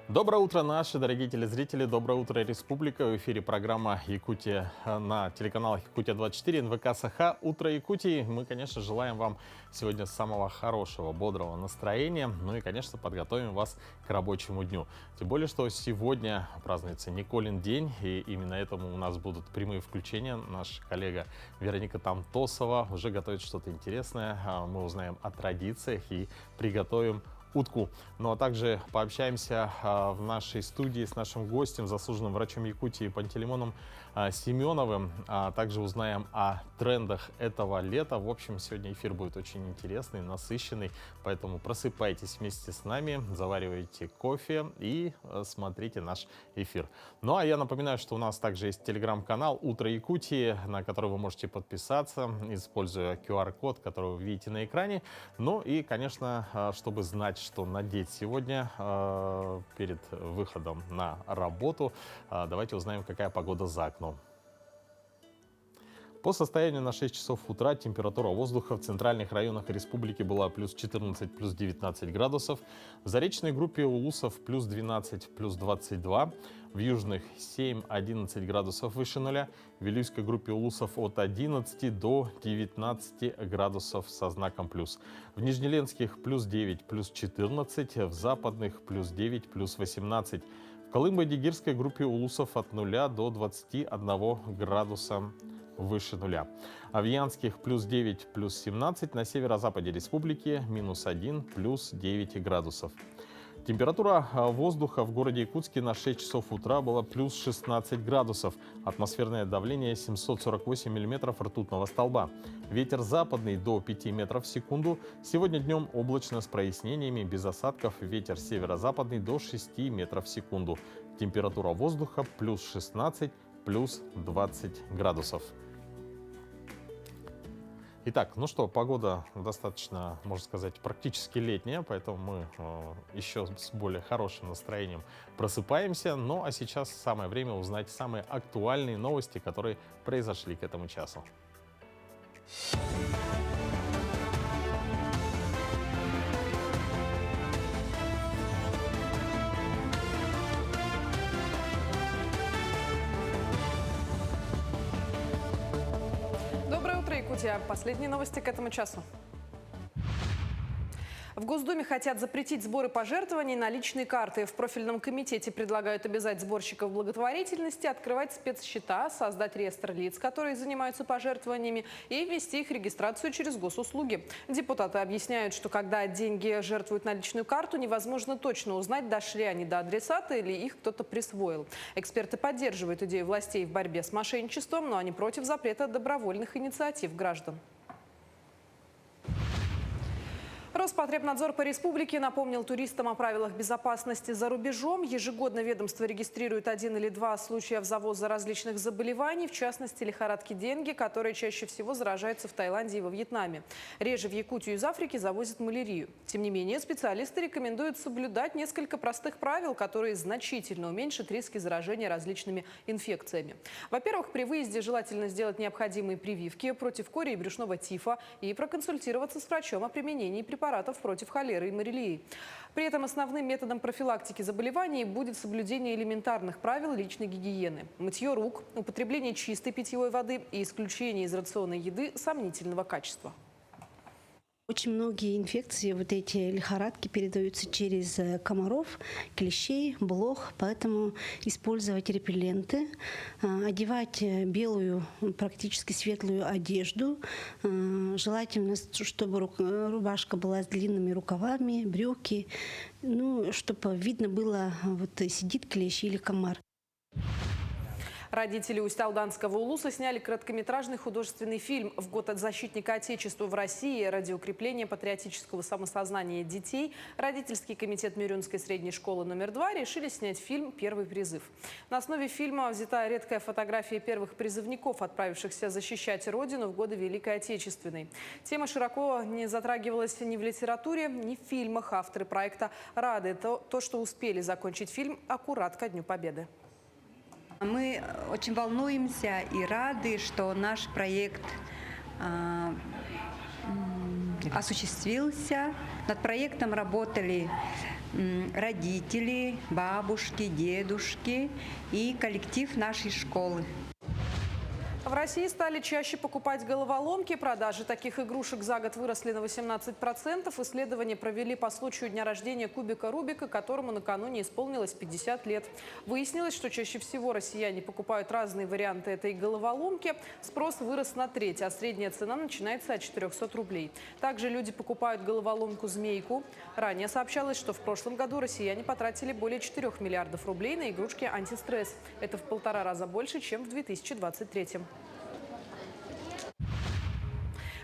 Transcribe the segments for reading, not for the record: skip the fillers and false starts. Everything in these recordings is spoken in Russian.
Доброе утро, наши дорогие телезрители. Доброе утро, Республика. В эфире программа «Якутия» на телеканалах «Якутия-24», НВК «Саха». Утро Якутии. Мы, конечно, желаем вам сегодня самого хорошего, бодрого настроения. Ну и, конечно, подготовим вас к рабочему дню. Тем более, что сегодня празднуется Николин день, и именно этому у нас будут прямые включения. Наш коллега Вероника Тамтосова уже готовит что-то интересное. Мы узнаем о традициях и приготовим утку. Ну а также пообщаемся в нашей студии с нашим гостем, заслуженным врачом Якутии Пантелеймоном Семеновым. Также узнаем о трендах этого лета. В общем, сегодня эфир будет очень интересный, насыщенный, поэтому просыпайтесь вместе с нами, заваривайте кофе и смотрите наш эфир. Ну а я напоминаю, что у нас также есть телеграм-канал «Утро Якутии», на который вы можете подписаться, используя QR-код, который вы видите на экране. Ну и, конечно, чтобы знать, что надеть сегодня перед выходом на работу, давайте узнаем, какая погода за окном. По состоянию на 6 часов утра температура воздуха в центральных районах республики была плюс 14, плюс 19 градусов. В заречной группе Улусов плюс 12, плюс 22. В южных 7-11 градусов выше нуля. В Вилюйской группе Улусов от 11 до 19 градусов со знаком плюс. В Нижнеленских плюс 9, плюс 14. В западных плюс 9, плюс 18. В Колымбо-Дигирской группе Улусов от 0 до 21 градуса выше нуля. А в Янских плюс 9, плюс 17. На северо-западе республики минус 1, плюс 9 градусов. Температура воздуха в городе Якутске на 6 часов утра была плюс 16 градусов. Атмосферное давление 748 миллиметров ртутного столба. Ветер западный до 5 метров в секунду. Сегодня днем облачно с прояснениями, без осадков. Ветер северо-западный до 6 метров в секунду. Температура воздуха плюс 16, плюс 20 градусов. Итак, ну что, погода достаточно, можно сказать, практически летняя, поэтому мы еще с более хорошим настроением просыпаемся. Ну а сейчас самое время узнать самые актуальные новости, которые произошли к этому часу. Последние новости к этому часу. В Госдуме хотят запретить сборы пожертвований на личные карты. В профильном комитете предлагают обязать сборщиков благотворительности открывать спецсчета, создать реестр лиц, которые занимаются пожертвованиями, и ввести их регистрацию через госуслуги. Депутаты объясняют, что когда деньги жертвуют на личную карту, невозможно точно узнать, дошли они до адресата или их кто-то присвоил. Эксперты поддерживают идею властей в борьбе с мошенничеством, но они против запрета добровольных инициатив граждан. Роспотребнадзор по республике напомнил туристам о правилах безопасности за рубежом. Ежегодно ведомство регистрирует 1 или 2 случая завоза различных заболеваний, в частности лихорадки денге, которые чаще всего заражаются в Таиланде и во Вьетнаме. Реже в Якутию из Африки завозят малярию. Тем не менее, специалисты рекомендуют соблюдать несколько простых правил, которые значительно уменьшат риски заражения различными инфекциями. Во-первых, при выезде желательно сделать необходимые прививки против кори и брюшного тифа и проконсультироваться с врачом о применении препаратов против холеры и марилии. При этом основным методом профилактики заболеваний будет соблюдение элементарных правил личной гигиены. Мытье рук, употребление чистой питьевой воды и исключение из рациона еды сомнительного качества. Очень многие инфекции, вот эти лихорадки, передаются через комаров, клещей, блох, поэтому использовать репелленты, одевать белую, практически светлую одежду, желательно, чтобы рубашка была с длинными рукавами, брюки, ну, чтобы видно было, вот сидит клещ или комар. Родители Усть-Алданского улуса сняли короткометражный художественный фильм «В год от защитника Отечества в России» ради укрепления патриотического самосознания детей. Родительский комитет Мюрюнской средней школы номер 2 решили снять фильм «Первый призыв». На основе фильма взята редкая фотография первых призывников, отправившихся защищать Родину в годы Великой Отечественной. Тема широко не затрагивалась ни в литературе, ни в фильмах. Авторы проекта рады то, что успели закончить фильм аккурат ко Дню Победы. Мы очень волнуемся и рады, что наш проект осуществился. Над проектом работали родители, бабушки, дедушки и коллектив нашей школы. В России стали чаще покупать головоломки. Продажи таких игрушек за год выросли на 18%. Исследования провели по случаю дня рождения кубика Рубика, которому накануне исполнилось 50 лет. Выяснилось, что чаще всего россияне покупают разные варианты этой головоломки. Спрос вырос на треть, а средняя цена начинается от 400 рублей. Также люди покупают головоломку-змейку. Ранее сообщалось, что в прошлом году россияне потратили более 4 миллиардов рублей на игрушки антистресс. Это в 1,5 раза больше, чем в 2023.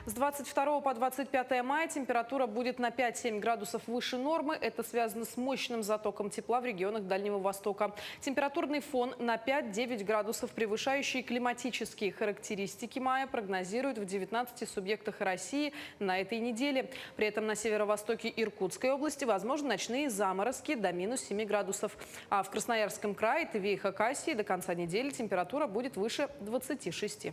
С 22 по 25 мая температура будет на 5-7 градусов выше нормы. Это связано с мощным затоком тепла в регионах Дальнего Востока. Температурный фон на 5-9 градусов, превышающий климатические характеристики мая, прогнозируют в 19 субъектах России на этой неделе. При этом на северо-востоке Иркутской области возможны ночные заморозки до минус 7 градусов. А в Красноярском крае, Тыве и Хакасии до конца недели температура будет выше 26.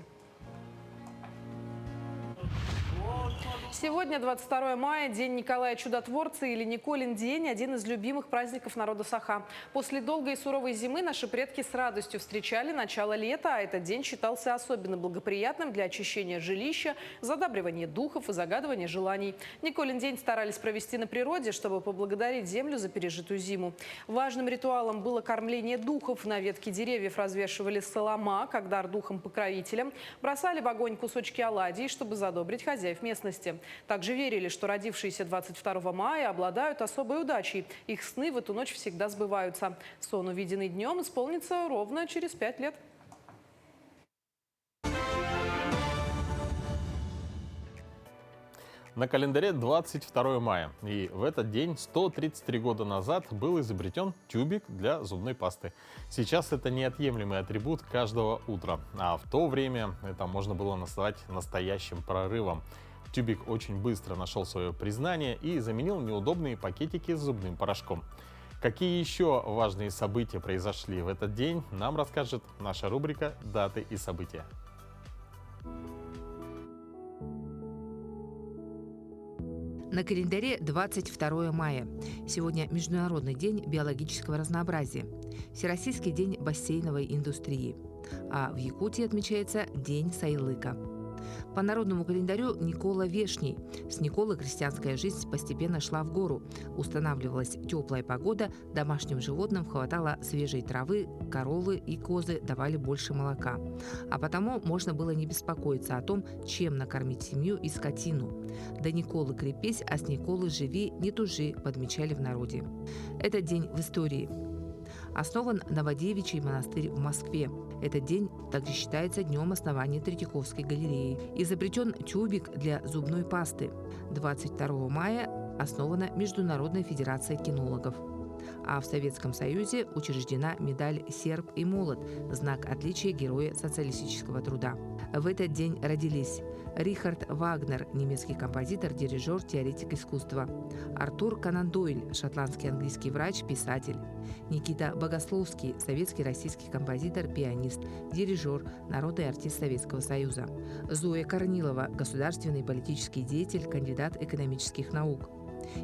Сегодня, 22 мая, День Николая Чудотворца или Николин день – один из любимых праздников народа Саха. После долгой и суровой зимы наши предки с радостью встречали начало лета, а этот день считался особенно благоприятным для очищения жилища, задабривания духов и загадывания желаний. Николин день старались провести на природе, чтобы поблагодарить землю за пережитую зиму. Важным ритуалом было кормление духов. На ветке деревьев развешивали солома, как дар духам-покровителям, бросали в огонь кусочки оладий, чтобы задобрить хозяев местности. Также верили, что родившиеся 22 мая обладают особой удачей. Их сны в эту ночь всегда сбываются. Сон, увиденный днем, исполнится ровно через 5 лет. На календаре 22 мая. И в этот день, 133 года назад, был изобретен тюбик для зубной пасты. Сейчас это неотъемлемый атрибут каждого утра. А в то время это можно было назвать настоящим прорывом. Тюбик очень быстро нашел свое признание и заменил неудобные пакетики с зубным порошком. Какие еще важные события произошли в этот день, нам расскажет наша рубрика «Даты и события». На календаре 22 мая. Сегодня Международный день биологического разнообразия, Всероссийский день бассейновой индустрии. А в Якутии отмечается День Сайлыка. По народному календарю Никола Вешний. С Николы крестьянская жизнь постепенно шла в гору. Устанавливалась теплая погода, домашним животным хватало свежей травы, коровы и козы давали больше молока. А потому можно было не беспокоиться о том, чем накормить семью и скотину. «До Николы крепись, а с Николы живи, не тужи», подмечали в народе. Этот день в истории. Основан Новодевичий монастырь в Москве. Этот день также считается днем основания Третьяковской галереи. Изобретен тюбик для зубной пасты. 22 мая основана Международная федерация кинологов. А в Советском Союзе учреждена медаль «Серп и молот» – знак отличия Героя социалистического труда. В этот день родились Рихард Вагнер, немецкий композитор, дирижер, теоретик искусства; Артур Конан Дойль, шотландский английский врач, писатель; Никита Богословский, советский российский композитор, пианист, дирижер, народный артист Советского Союза; Зоя Корнилова, государственный политический деятель, кандидат экономических наук;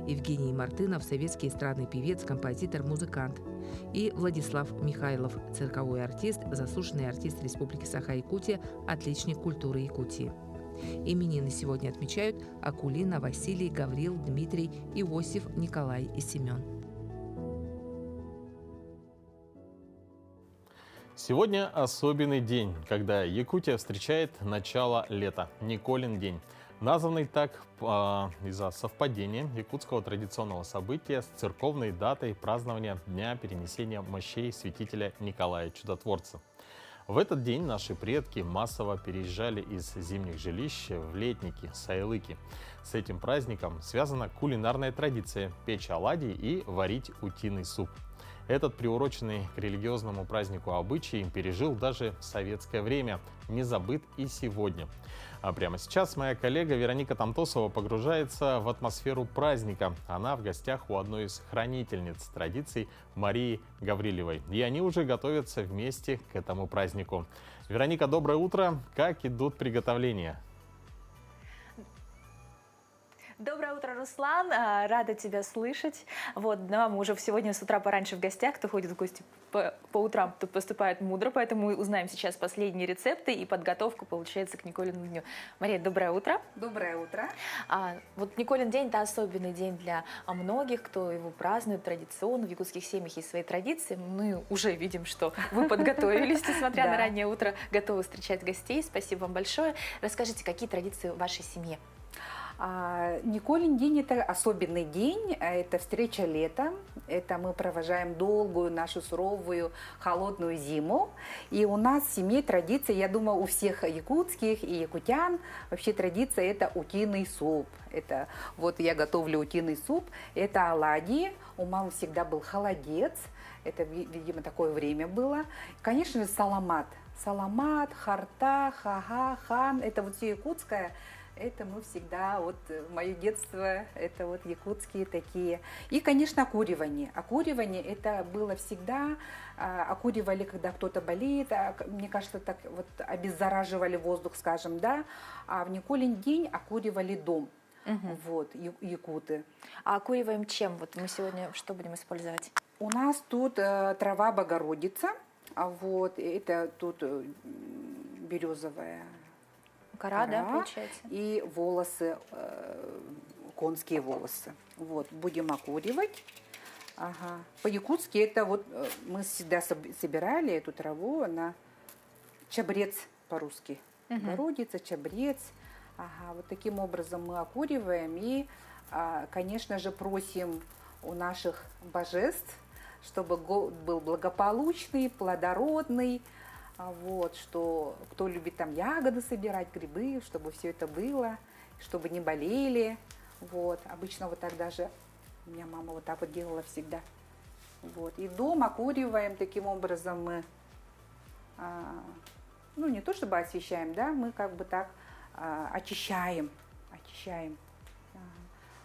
Евгений Мартынов, советский эстрадный певец, композитор, музыкант; и Владислав Михайлов, цирковой артист, заслуженный артист Республики Саха-Якутия, отличник культуры Якутии. Именины сегодня отмечают Акулина, Василий, Гаврил, Дмитрий, Иосиф, Николай и Семен. Сегодня особенный день, когда Якутия встречает начало лета – Николин день. Названный так из-за совпадения якутского традиционного события с церковной датой празднования Дня перенесения мощей святителя Николая Чудотворца. В этот день наши предки массово переезжали из зимних жилищ в летники, сайлыки. С этим праздником связана кулинарная традиция – печь оладьи и варить утиный суп. Этот приуроченный к религиозному празднику обычай пережил даже советское время, не забыт и сегодня. А прямо сейчас моя коллега Вероника Тамтосова погружается в атмосферу праздника. Она в гостях у одной из хранительниц традиций Марии Гаврилевой. И они уже готовятся вместе к этому празднику. Вероника, доброе утро. Как идут приготовления? Доброе утро, Руслан, рада тебя слышать. Вот, нам уже сегодня с утра пораньше в гостях, кто ходит в гости по утрам, кто поступает мудро, поэтому мы узнаем сейчас последние рецепты и подготовку, получается, к Николину дню. Мария, доброе утро. Доброе утро. Вот Николин день – это особенный день для многих, кто его празднует традиционно. В якутских семьях есть свои традиции. Мы уже видим, что вы подготовились, несмотря на раннее утро, готовы встречать гостей. Спасибо вам большое. Расскажите, какие традиции в вашей семье? Николин день – это особенный день, это встреча лета, это мы провожаем долгую нашу суровую холодную зиму. И у нас в семье традиция, я думаю, у всех якутских и якутян, вообще традиция – это утиный суп. Это вот я готовлю утиный суп, это оладьи, у мамы всегда был холодец, это, видимо, такое время было. Конечно же, саламат. Саламат, харта, хага, хан – это вот все якутское. Это мы всегда, вот мое детство, это вот якутские такие. И, конечно, окуривание. Окуривание это было всегда, окуривали, когда кто-то болеет, мне кажется, так вот обеззараживали воздух, скажем, да. А в Николин день окуривали дом, вот, якуты. А окуриваем чем? Вот мы сегодня что будем использовать? У нас тут трава Богородица, вот, это тут березовая. Кора, да, получается? И волосы, конские волосы. Вот, будем окуривать. Ага. По-якутски это вот мы всегда собирали эту траву, она чабрец по-русски. Богородица, чабрец. Ага, вот таким образом мы окуриваем и, конечно же, просим у наших божеств, чтобы год был благополучный, плодородный. Вот, что кто любит там ягоды собирать, грибы, чтобы все это было, чтобы не болели. Вот, обычно вот так даже у меня мама вот так вот делала всегда. Вот, и дом окуриваем таким образом мы, ну не то чтобы освещаем, да, мы как бы так очищаем.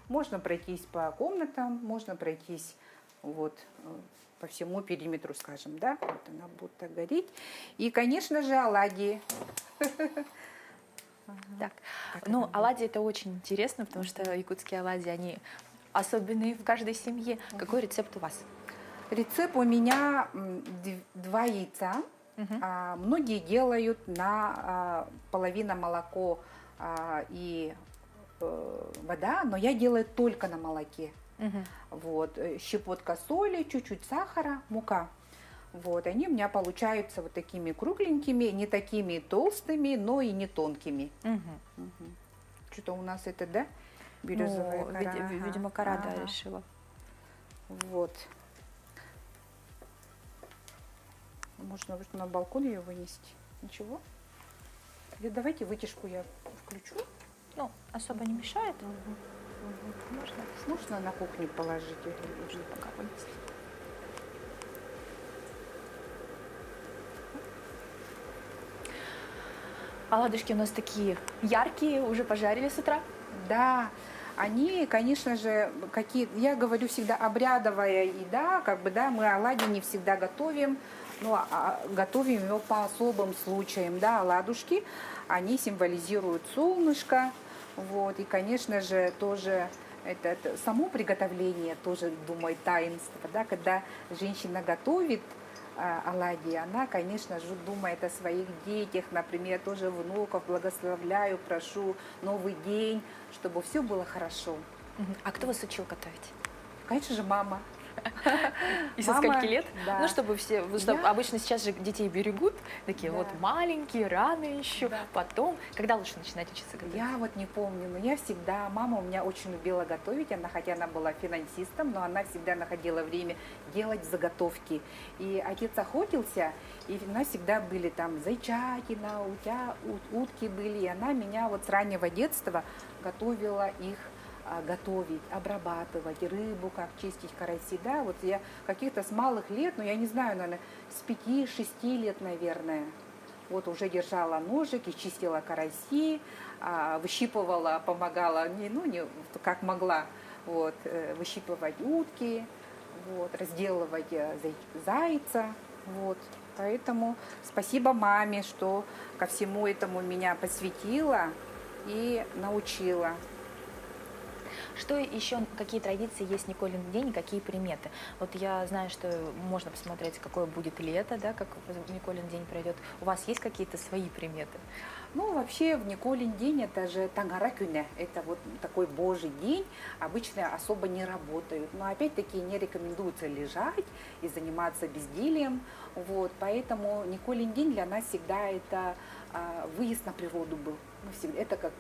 Можно пройтись по комнатам, можно пройтись вот по всему периметру, скажем, да, вот она будет так гореть. И, конечно же, оладьи. Так, ну, оладьи это очень интересно, потому что якутские оладьи, они особенные в каждой семье. Какой рецепт у вас? Рецепт у меня 2 яйца. Многие делают на половина молоко и вода, но я делаю только на молоке. Вот, щепотка соли, чуть-чуть сахара, мука. Вот, они у меня получаются вот такими кругленькими, не такими толстыми, но и не тонкими. Что-то у нас это, да, березовая кора? Видимо, кора, да, решила. Вот. Можно на балкон ее вынести. Ничего? Или давайте вытяжку я включу. Ну, особо не мешает. Можно на кухню положить или пока вынести. Оладушки у нас такие яркие, уже пожарили с утра. Да, они, конечно же, я говорю всегда обрядовая еда, как бы, да, мы оладьи не всегда готовим, но готовим его по особым случаям, да, оладушки, они символизируют солнышко, вот, и, конечно же, тоже это само приготовление тоже, думаю, таинство, да, когда женщина готовит оладьи, она, конечно же, думает о своих детях, например, тоже внуков, благословляю, прошу новый день, чтобы все было хорошо. А кто вас учил готовить? Конечно же, мама. И со скольки лет? Да. Ну, чтобы все... Обычно сейчас же детей берегут, такие вот маленькие, рано еще. Да. Потом, когда лучше начинать учиться готовить? Я вот не помню, но я всегда... Мама у меня очень любила готовить, хотя она была финансистом, но она всегда находила время делать заготовки. И отец охотился, и у нас всегда были там зайчатина, утки были, и она меня вот с раннего детства готовила их готовить, обрабатывать рыбу, как чистить караси, да, вот я каких-то с малых лет, ну я не знаю, наверное, с 5-6 лет, наверное, вот уже держала ножик и чистила караси, выщипывала, помогала, как могла, вот, выщипывать утки, вот, разделывать зайца, вот, поэтому спасибо маме, что ко всему этому меня посвятила и научила. Что еще, какие традиции есть в Николин день и какие приметы? Вот я знаю, что можно посмотреть, какое будет лето, да, как Николин день пройдет. У вас есть какие-то свои приметы? Ну, вообще, в Николин день это же Тангара күні, это вот такой божий день, обычно особо не работают, но опять-таки не рекомендуется лежать и заниматься бездельем, вот, поэтому Николин день для нас всегда это выезд на природу был, мы всегда, это как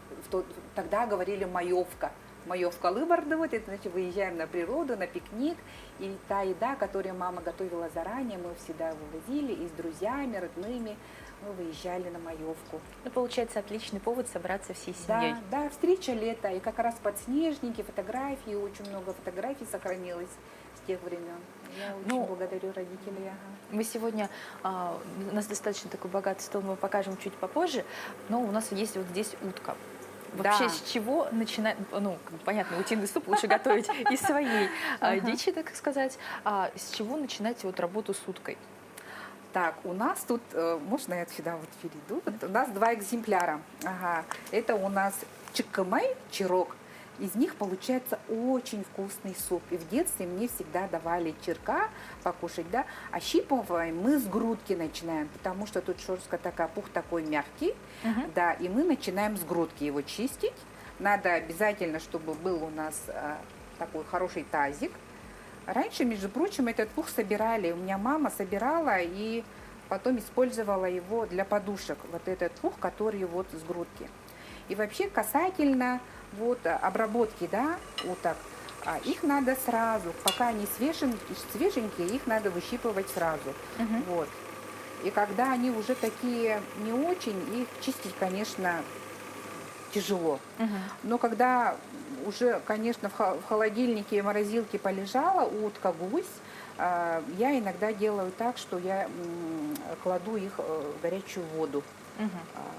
тогда говорили маевка. Маевка Лыбардова, это значит выезжаем на природу, на пикник, и та еда, которую мама готовила заранее, мы всегда вывозили и с друзьями, родными, мы выезжали на маевку. Ну, получается, отличный повод собраться всей семьей. Да, да, встреча лета, и как раз подснежники, фотографии, очень много фотографий сохранилось с тех времен. Я очень благодарю родителей. Мы сегодня, у нас достаточно такой богатый стол, мы покажем чуть попозже, но у нас есть вот здесь утка. Вообще, Да. с чего начинать, ну, понятно, утиный суп лучше готовить из своей дичи, так сказать. А с чего начинать вот работу с уткой? Так, у нас тут, можно я сюда вот перейду? Вот у нас 2 экземпляра. Ага. Это у нас чиккамай, чирок. Из них получается очень вкусный суп. И в детстве мне всегда давали чирка покушать, да. А щипываем мы с грудки начинаем, потому что тут шерстка такая, пух такой мягкий, да. И мы начинаем с грудки его чистить. Надо обязательно, чтобы был у нас такой хороший тазик. Раньше, между прочим, этот пух собирали. У меня мама собирала и потом использовала его для подушек. Вот этот пух, который вот с грудки. И вообще касательно вот обработки, да, уток, их надо сразу, пока они свеженькие, их надо выщипывать сразу. Вот. И когда они уже такие не очень, их чистить, конечно, тяжело. Но когда уже, конечно, в холодильнике и морозилке полежала утка, гусь, я иногда делаю так, что я кладу их в горячую воду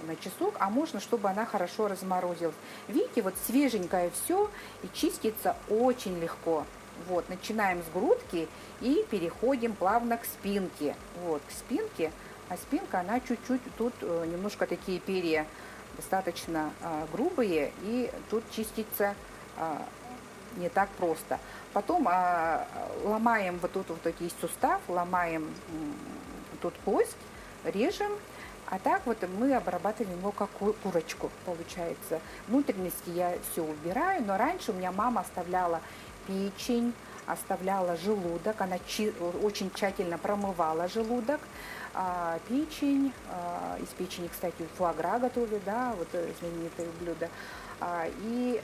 на часок, а можно, чтобы она хорошо разморозилась. Видите, вот свеженькое все, и чистится очень легко. Вот, начинаем с грудки и переходим плавно к спинке. Вот, к спинке, а спинка, она чуть-чуть, тут немножко такие перья достаточно грубые, и тут чистится не так просто. Потом ломаем вот тут вот есть сустав, ломаем тут кость, режем, а так вот мы обрабатываем его как курочку, получается. Внутренности я все убираю, но раньше у меня мама оставляла печень, оставляла желудок, она очень тщательно промывала желудок, печень, из печени, кстати, фуагра готовят, да, вот знаменитое блюдо, и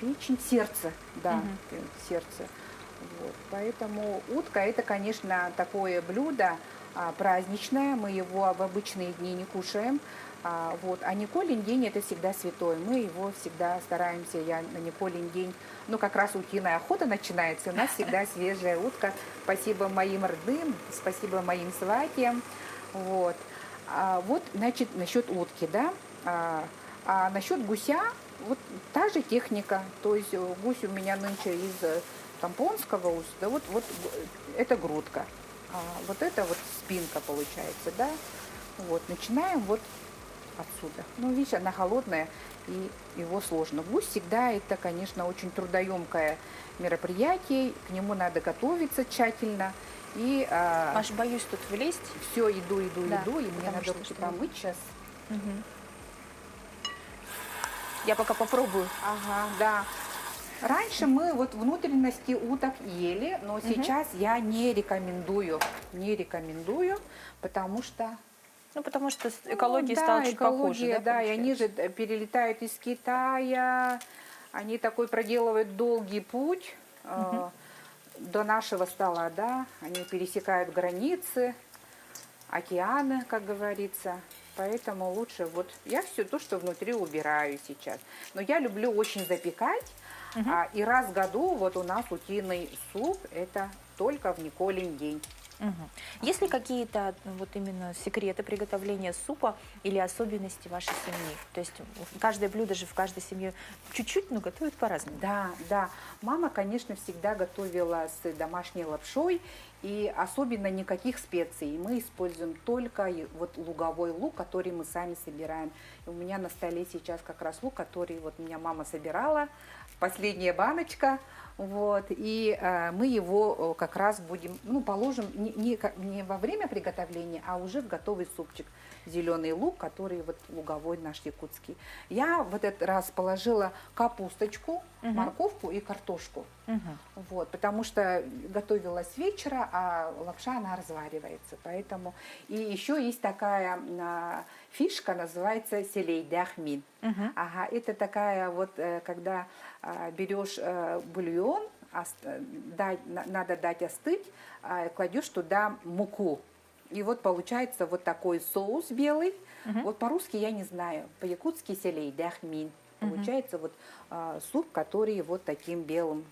печень, сердце, да, сердце. Вот. Поэтому утка это, конечно, такое блюдо праздничное, мы его в обычные дни не кушаем. Вот. А Николин день это всегда святой, мы его всегда стараемся, я на Николин день, ну как раз утиная охота начинается, у нас всегда свежая утка, спасибо моим родным, спасибо моим сватьям. Вот. Вот, значит, насчет утки, да, а насчет гуся, вот та же техника, то есть гусь у меня нынче из тампонского уса, да, вот это грудка, вот это вот спинка получается, да, вот, начинаем вот отсюда. Ну, видишь, она холодная, и его сложно. Гусь всегда это, конечно, очень трудоемкое мероприятие, к нему надо готовиться тщательно. И, Маш, боюсь тут влезть. Все, иду, Да, и мне надо руки чтобы- помыть сейчас. Я пока попробую. Ага, да. Раньше мы вот внутренности уток ели, но сейчас я не рекомендую, потому что Ну, потому что экология да, стала чуть экология, похуже, да, и они получается? же перелетают из Китая, они такой проделывают долгий путь до нашего стола, да, они пересекают границы, океаны, как говорится. Поэтому лучше вот я все то, что внутри, убираю сейчас. Но я люблю очень запекать. И раз в году вот у нас утиный суп, это только в Николин день. Мгм. Есть ли какие-то вот именно секреты приготовления супа или особенности вашей семьи? То есть каждое блюдо же в каждой семье чуть-чуть, но готовят по-разному. Да, да. Мама, конечно, всегда готовила с домашней лапшой, и особенно никаких специй. Мы используем только вот луговой лук, который мы сами собираем. И у меня на столе сейчас как раз лук, который вот меня мама собирала, последняя баночка. Вот, и мы его как раз будем, ну, положим не во время приготовления, а уже в готовый супчик. Зеленый лук, который вот луговой наш якутский. Я в этот раз положила капусточку, морковку и картошку. Вот, потому что готовила с вечера, а лапша, она разваривается. Поэтому. И еще есть такая фишка, называется селейдяхмин. Ага, это такая вот, когда берешь бульон, надо дать остыть, кладешь туда муку. И вот получается вот такой соус белый. Вот по-русски я не знаю, по-якутски селейдяхмин. Получается вот суп, который вот таким белым,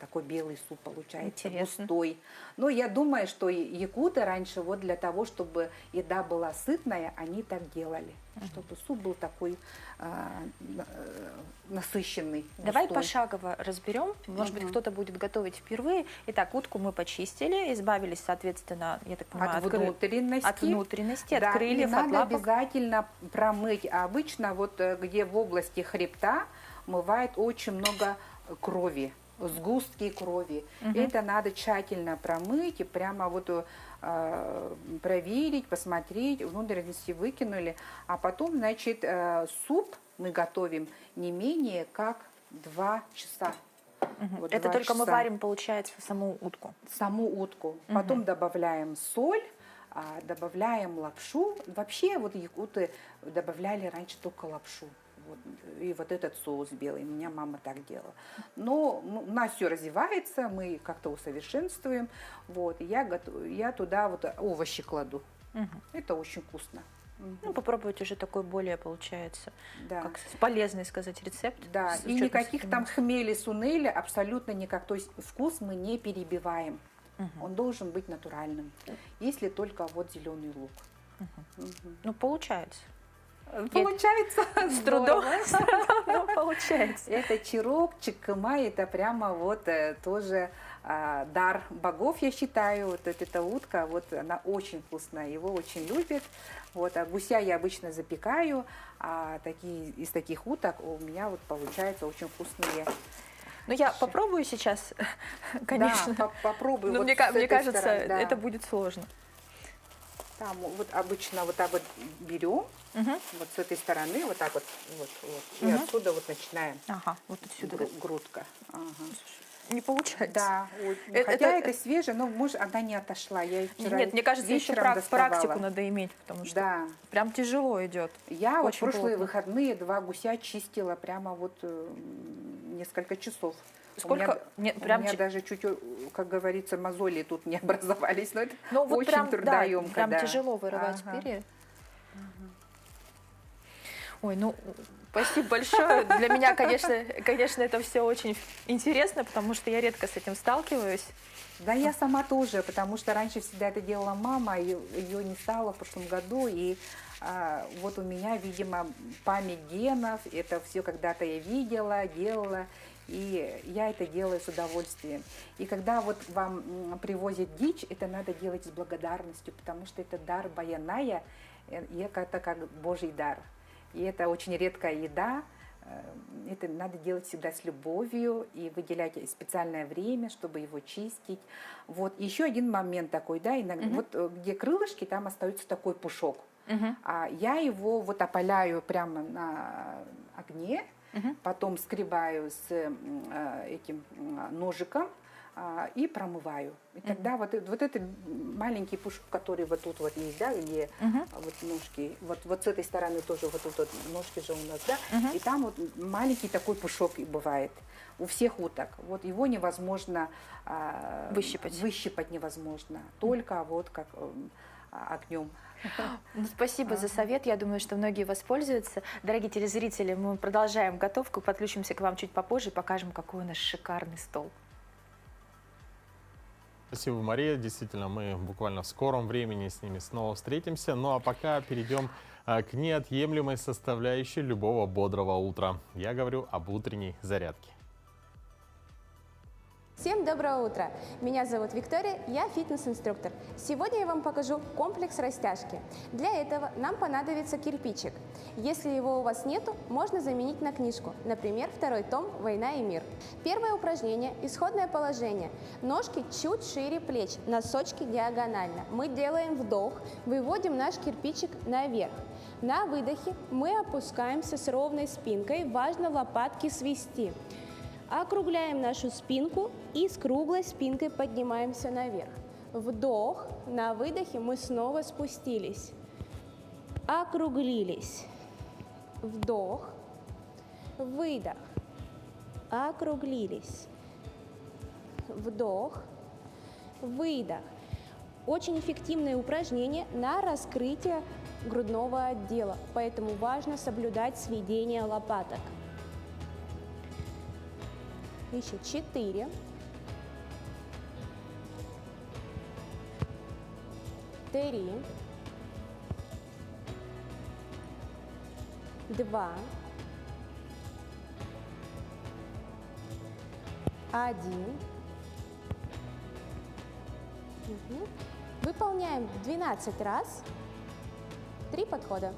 такой белый суп получается, Интересно. густой. Но я думаю, что якуты раньше вот для того, чтобы еда была сытная, они так делали. Чтобы суп был такой насыщенный. Давай густой. пошагово разберем. Может быть, кто-то будет готовить впервые. Итак, утку мы почистили, избавились, соответственно, я так понимаю, От внутренности. от внутренности, Да, от крыльев, и от надо лапок. обязательно промыть. А обычно вот где в области хребта бывает очень много крови, сгустки крови. Это надо тщательно промыть и прямо вот проверить, посмотреть, внутренности выкинули. А потом, значит, суп мы готовим не менее как 2 часа. Вот Это 2 только мы часа. варим, получается, саму утку. Саму утку. Потом добавляем соль, добавляем лапшу. Вообще вот якуты добавляли раньше только лапшу. Вот. И вот этот соус белый. У меня мама так делала. Но у нас все развивается, мы как-то усовершенствуем. Вот. И я туда вот овощи кладу. Это очень вкусно. Ну, попробовать уже такой более, получается, Да. как полезный сказать рецепт. Да, с и учетом никаких всего. там хмели, сунели, абсолютно никак. То есть вкус мы не перебиваем. Он должен быть натуральным. Если только вот зеленый лук. Ну, получается. Получается С трудом, здорово. но получается. Это чирок, чиккыма, это прямо вот тоже дар богов, я считаю. Вот эта утка, вот она очень вкусная, его очень любят. Вот, а гуся я обычно запекаю, а из таких уток у меня вот получается очень вкусные. Ну, я попробую сейчас, конечно. Да, попробуй. Но вот мне с этой кажется, стороны, да. это будет сложно. Там вот обычно вот так вот берем, вот с этой стороны, вот так вот, и отсюда вот начинаем. Ага, вот отсюда. Грудка. Ага. Не получается. Да, хотя это свежее, но может она не отошла. Я вчера Нет, мне кажется, еще вечером доставала. практику надо иметь, потому что Да. прям тяжело идет. Я вот Очень прошлые плотно. выходные 2 гуся чистила прямо вот несколько часов. Сколько? У Нет, меня, прям у меня даже чуть, как говорится, мозоли тут не образовались. Но это Ну, вот очень прям, да, трудоемко. прям да. тяжело вырывать Ага. перья. Ой, ну, спасибо большое. Для меня, конечно, это все очень интересно, потому что я редко с этим сталкиваюсь. Да, я сама тоже, потому что раньше всегда это делала мама, ее не стало в прошлом году, и вот у меня, видимо, память генов, это все когда-то я видела, делала, и я это делаю с удовольствием. И когда вот вам привозят дичь, это надо делать с благодарностью, потому что это дар баяная, и это как Божий дар. И это очень редкая еда. Это надо делать всегда с любовью и выделять специальное время, чтобы его чистить. Вот. Еще один момент такой, да, иногда, вот где крылышки, там остается такой пушок. А я его вот опаляю прямо на огне, потом скребаю с этим ножиком и промываю. И тогда вот этот маленький пушок, который вот тут вот есть, да, где вот ножки, вот с этой стороны тоже вот тут вот ножки же у нас, да, и там вот маленький такой пушок и бывает у всех уток. Вот его невозможно выщипать невозможно, только вот как огнем. Ну, спасибо за совет. Я думаю, что многие воспользуются. Дорогие телезрители, мы продолжаем готовку. Подключимся к вам чуть попозже и покажем, какой у нас шикарный стол. Спасибо, Мария. Действительно, мы буквально в скором времени с ними снова встретимся. Ну а пока перейдем к неотъемлемой составляющей любого бодрого утра. Я говорю об утренней зарядке. Всем доброе утро! Меня зовут Виктория, я фитнес-инструктор. Сегодня я вам покажу комплекс растяжки. Для этого нам понадобится кирпичик. Если его у вас нету, можно заменить на книжку, например, второй том «Война и мир». Первое упражнение – исходное положение. Ножки чуть шире плеч, носочки диагонально. Мы делаем вдох, выводим наш кирпичик наверх. На выдохе мы опускаемся с ровной спинкой, важно лопатки свести. Округляем нашу спинку и с круглой спинкой поднимаемся наверх. Вдох, на выдохе мы снова спустились. Округлились. Вдох, выдох. Округлились. Вдох, выдох. Очень эффективное упражнение на раскрытие грудного отдела, поэтому важно соблюдать сведение лопаток. Еще 4, 3, 2, 1. Выполняем 12 раз, 3 подхода.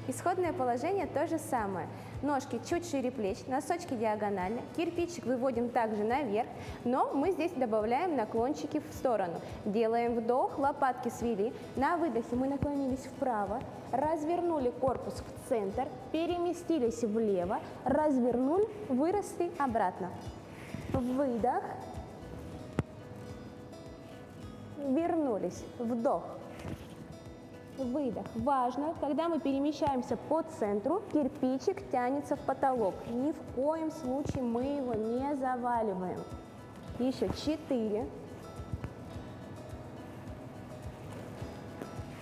Исходное положение то же самое. Ножки чуть шире плеч, носочки диагонально, кирпичик выводим также наверх, но мы здесь добавляем наклончики в сторону. Делаем вдох, лопатки свели, на выдохе мы наклонились вправо, развернули корпус в центр, переместились влево, развернули, выросли обратно. Выдох, вернулись, вдох. Выдох. Важно, когда мы перемещаемся по центру, кирпичик тянется в потолок. Ни в коем случае мы его не заваливаем. Еще 4,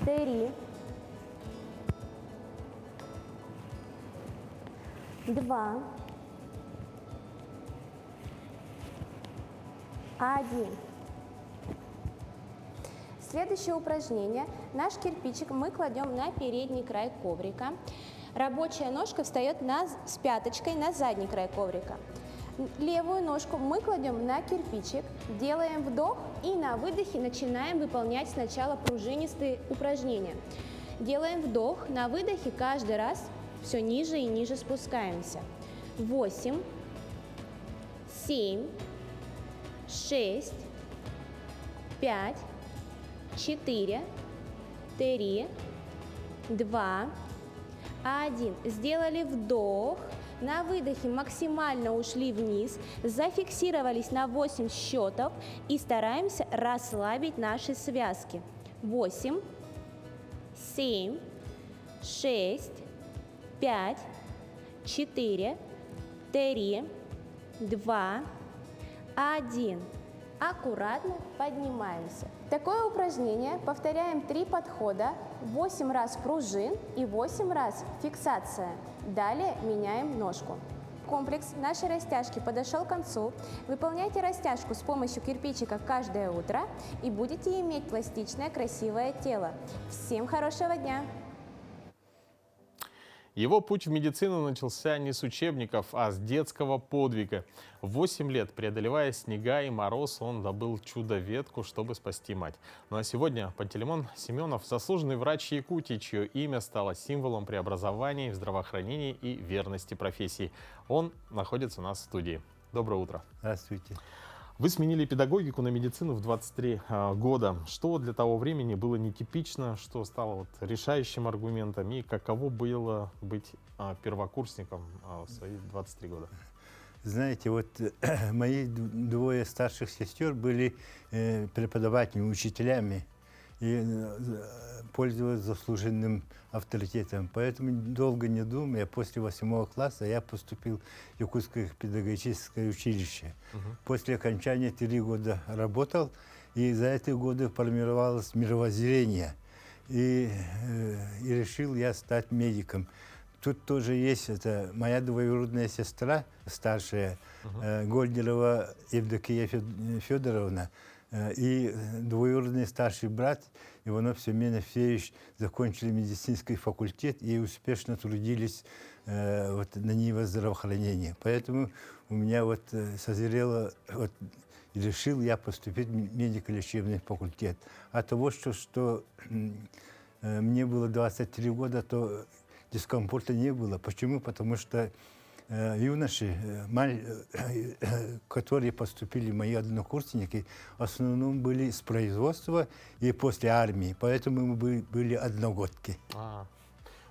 3, 2, 1. Следующее упражнение. Наш кирпичик мы кладем на передний край коврика. Рабочая ножка встает с пяточкой на задний край коврика. Левую ножку мы кладем на кирпичик, делаем вдох и на выдохе начинаем выполнять сначала пружинистые упражнения. Делаем вдох, на выдохе каждый раз все ниже и ниже спускаемся. 8, 7, 6, 5, 4, 3, 2, 1. Сделали вдох. На выдохе максимально ушли вниз. Зафиксировались на 8 счетов и стараемся расслабить наши связки. 8, 7, 6, 5, 4, 3, 2, 1. Аккуратно поднимаемся. Такое упражнение повторяем 3 подхода, 8 раз пружин и 8 раз фиксация. Далее меняем ножку. Комплекс нашей растяжки подошел к концу. Выполняйте растяжку с помощью кирпичика каждое утро и будете иметь пластичное красивое тело. Всем хорошего дня! Его путь в медицину начался не с учебников, а с детского подвига. В 8 лет, преодолевая снега и мороз, он добыл чудо-ветку, чтобы спасти мать. Ну а сегодня Пантелеймон Семенов – заслуженный врач Якутии, чье имя стало символом преобразований в здравоохранении и верности профессии. Он находится у нас в студии. Доброе утро. Здравствуйте. Вы сменили педагогику на медицину в 23 года. Что для того времени было нетипично, что стало решающим аргументом и каково было быть первокурсником в свои 23 года? Знаете, вот мои 2 старших сестер были преподавателями, учителями и пользовались заслуженным авторитетом. Поэтому, долго не думая, после 8 класса я поступил в Якутское педагогическое училище. После окончания 3 года работал, и за эти годы формировалось мировоззрение. И решил я стать медиком. Тут тоже есть моя двоюродная сестра, старшая, Гольдерова Евдокия Федоровна. И двоюродный старший брат Иванов Семен Алексеевич закончили медицинский факультет и успешно трудились вот, на ниве здравоохранения. Поэтому у меня вот созрело, вот, решил я поступить в медико-лечебный факультет. А того, что мне было 23 года, то дискомфорта не было. Почему? Потому что юноши, которые поступили, мои однокурсники, в основном были с производства и после армии. Поэтому мы были одногодки.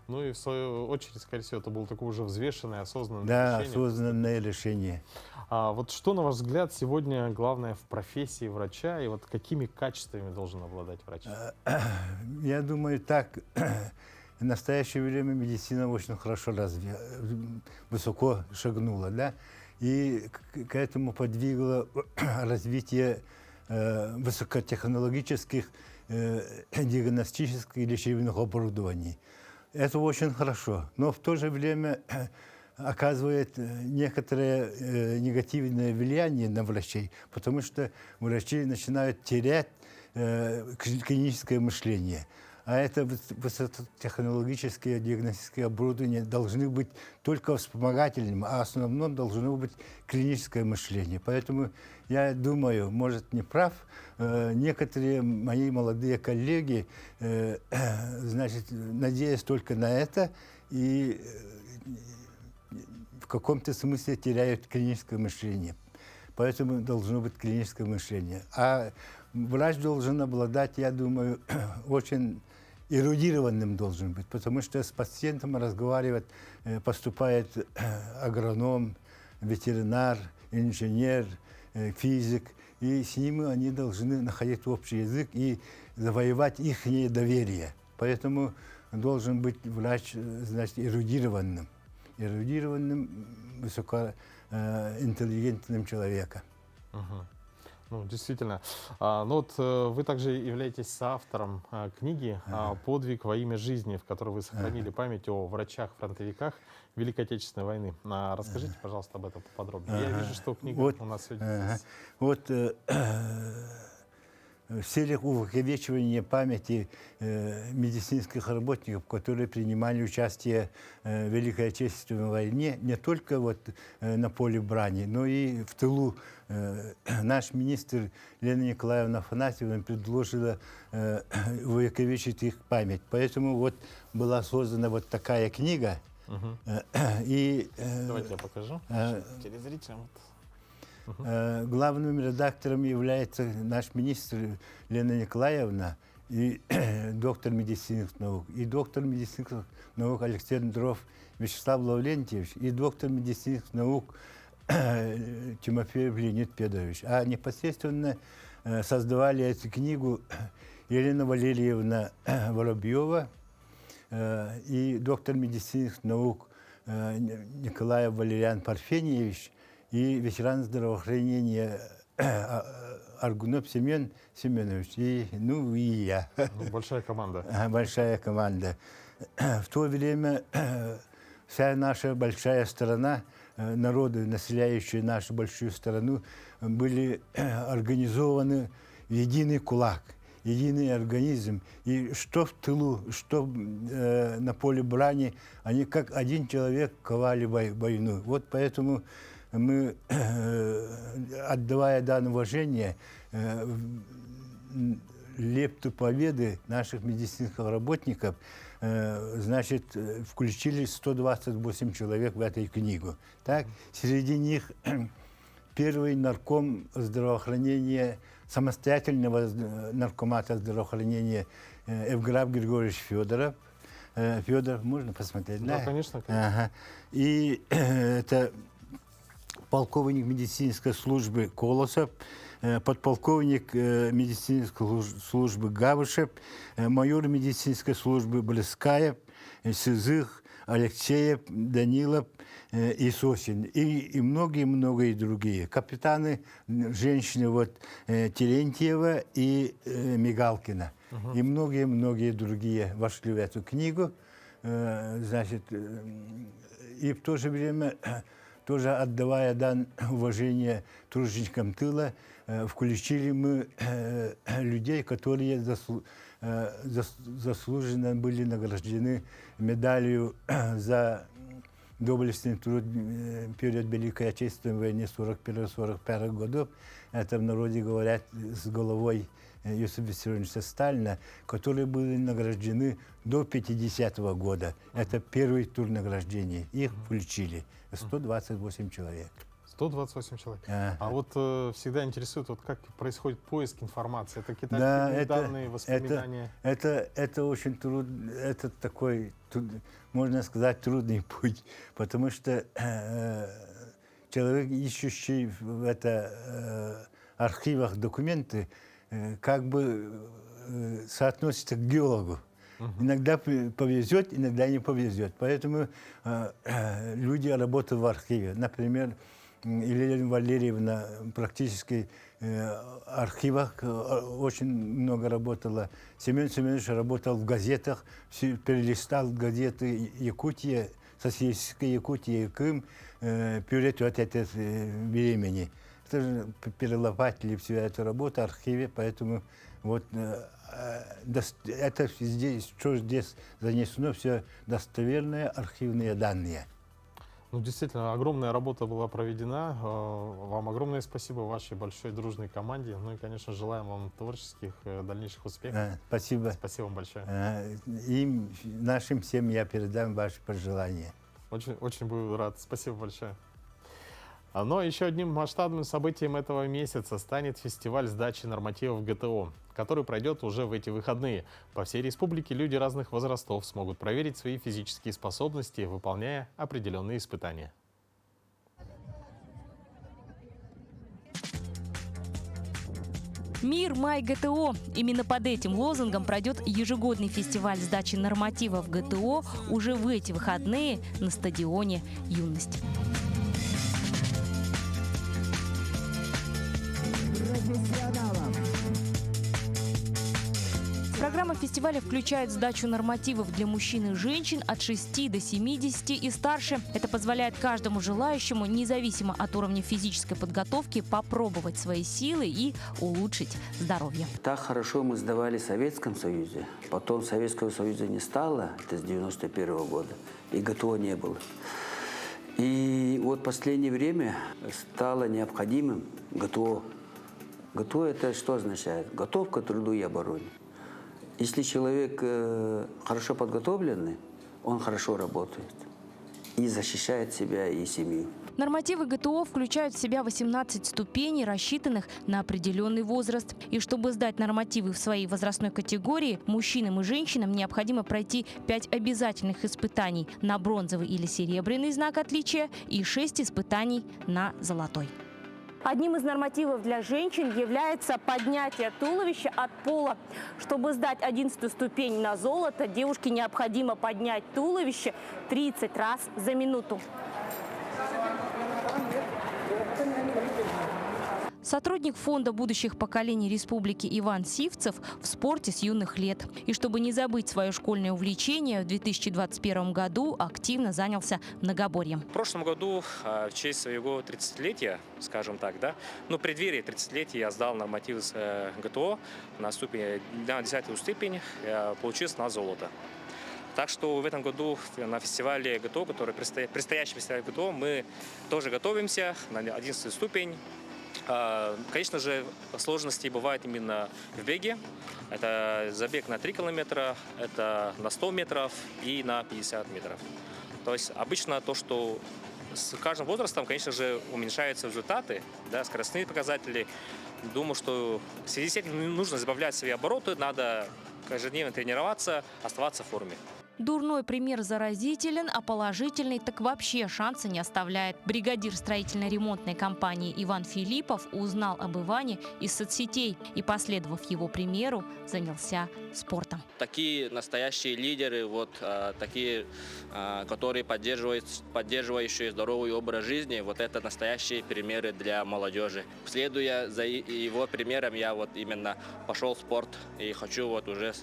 Ну и в свою очередь, скорее всего, это было такое уже взвешенное, осознанное Да, решение. осознанное решение. Вот что, на ваш взгляд, сегодня главное в профессии врача, и вот какими качествами должен обладать врач? Я думаю, так, в настоящее время медицина очень хорошо высоко шагнула, да, и к этому подвигло развитие высокотехнологических диагностических и лечебных оборудований. Это очень хорошо, но в то же время оказывает некоторое негативное влияние на врачей, потому что врачи начинают терять клиническое мышление. А это высокотехнологические диагностические оборудования должны быть только вспомогательным, а в основном должно быть клиническое мышление. Поэтому я думаю, может, не прав, некоторые мои молодые коллеги, значит, надеясь только на это, и в каком-то смысле теряют клиническое мышление. Поэтому должно быть клиническое мышление. А врач должен обладать, я думаю, очень эрудированным должен быть, потому что с пациентом разговаривать поступает агроном, ветеринар, инженер, физик, и с ними они должны находить общий язык и завоевать их доверие. Поэтому должен быть врач, значит, эрудированным, высокоинтеллигентным человеком. Ну, действительно. Ну вот вы также являетесь соавтором книги «Подвиг во имя жизни», в которой вы сохранили память о врачах-фронтовиках Великой Отечественной войны. Расскажите, пожалуйста, об этом поподробнее. Я вижу, что книга у нас сегодня здесь. Вот в целях увековечивания памяти медицинских работников, которые принимали участие в Великой Отечественной войне, не только вот на поле брани, но и в тылу. Наш министр Лена Николаевна Афанасьевна предложила увековечить их память. Поэтому вот была создана вот такая книга. И, давайте я покажу телезрителям. Главным редактором является наш министр Лена Николаевна и доктор медицинских наук, и доктор медицинских наук Александров Вячеслав Лаврентьевич, и доктор медицинских наук Тимофеев Леонид Педрович. А непосредственно создавали эту книгу Елена Валерьевна Воробьева и доктор медицинских наук Николаев Валериан Парфеньевич, и ветеран здравоохранения Аргунов Семен Семенович, и, ну, и я. Большая команда. Большая команда. В то время вся наша большая страна, народы, населяющие нашу большую страну, были организованы в единый кулак, единый организм. И что в тылу, что на поле брани, они как один человек ковали войну. Вот поэтому мы, отдавая данное уважение, лепту победы наших медицинских работников, значит, включили 128 человек в эту книгу. Так? Среди них первый нарком здравоохранения, самостоятельного наркомата здравоохранения Евграф Григорьевич Федоров. Федоров, можно посмотреть? Да, конечно. Ага. И это полковник медицинской службы Колосов, подполковник медицинской службы Гавышев, майор медицинской службы Блескаев, Сызых, Алексеев, Данилов, Исосин и многие-многие другие. Капитаны, женщины, вот Терентьева и Мигалкина. И многие-многие другие вошли в эту книгу. Значит, и в то же время, тоже отдавая дан уважение труженикам тыла, включили мы людей, которые заслуженно были награждены медалью за доблестный труд в период Великой Отечественной войны 41-45 годов. Это в народе говорят с головой Иосифа Виссарионовича Сталина, которые были награждены до 50-го года. Это первый тур награждения. Их включили. 128 человек. 128 человек. А вот всегда интересует, вот как происходит поиск информации. Это какие-то Да, данные, воспоминания? Это очень трудно. Это такой, можно сказать, трудный путь. Потому что человек, ищущий в архивах документы, как бы соотносится к геологу. Иногда повезет, иногда не повезет. Поэтому люди работают в архиве. Например, Елена Валерьевна практически в архивах очень много работала. Семен Семенович работал в газетах, перелистал газеты Якутия, соседская Якутия и Крым, перед вот это времени. Это перелопатили всю эту работу в архиве, поэтому вот это здесь, что здесь занесено, все достоверные архивные данные. Ну, действительно, огромная работа была проведена. Вам огромное спасибо вашей большой дружной команде. Ну и, конечно, желаем вам творческих дальнейших успехов. Спасибо. Спасибо вам большое. Им, нашим всем я передам ваши пожелания. Очень буду рад. Спасибо большое. Но еще одним масштабным событием этого месяца станет фестиваль сдачи нормативов ГТО, который пройдет уже в эти выходные. По всей республике люди разных возрастов смогут проверить свои физические способности, выполняя определенные испытания. Мир, май, ГТО. Именно под этим лозунгом пройдет ежегодный фестиваль сдачи нормативов ГТО уже в эти выходные на стадионе «Юность». Программа фестиваля включает сдачу нормативов для мужчин и женщин от 6 до 70 и старше. Это позволяет каждому желающему, независимо от уровня физической подготовки, попробовать свои силы и улучшить здоровье. Так хорошо мы сдавали в Советском Союзе. Потом Советского Союза не стало, это с 91 года, и ГТО не было. И вот в последнее время стало необходимым ГТО. ГТО это что означает? Готов к труду и обороне. Если человек хорошо подготовленный, он хорошо работает и защищает себя и семью. Нормативы ГТО включают в себя 18 ступеней, рассчитанных на определенный возраст. И чтобы сдать нормативы в своей возрастной категории, мужчинам и женщинам необходимо пройти 5 обязательных испытаний на бронзовый или серебряный знак отличия и 6 испытаний на золотой. Одним из нормативов для женщин является поднятие туловища от пола. Чтобы сдать 11-ю ступень на золото, девушке необходимо поднять туловище 30 раз за минуту. Сотрудник фонда будущих поколений республики Иван Сивцев в спорте с юных лет. И чтобы не забыть свое школьное увлечение, в 2021 году активно занялся многоборьем. В прошлом году, в честь своего 30-летия, скажем так, да, в преддверии 30-летия я сдал нормативы с ГТО на 10-ю ступень, получился на золото. Так что в этом году на фестивале ГТО, предстоящий фестиваль ГТО, мы тоже готовимся на 11-ю ступень. Конечно же, сложности бывают именно в беге. Это забег на 3 километра, это на 100 метров и на 50 метров. То есть обычно то, что с каждым возрастом, конечно же, уменьшаются результаты, да, скоростные показатели. Думаю, что в связи с этим нужно забавлять свои обороты, надо ежедневно тренироваться, оставаться в форме. Дурной пример заразителен, а положительный так вообще шанса не оставляет. Бригадир строительно-ремонтной компании Иван Филиппов узнал об Иване из соцсетей и, последовав его примеру, занялся спортом. Такие настоящие лидеры, такие, которые поддерживающие здоровый образ жизни, это настоящие примеры для молодежи. Следуя за его примером, я именно пошел в спорт и хочу уже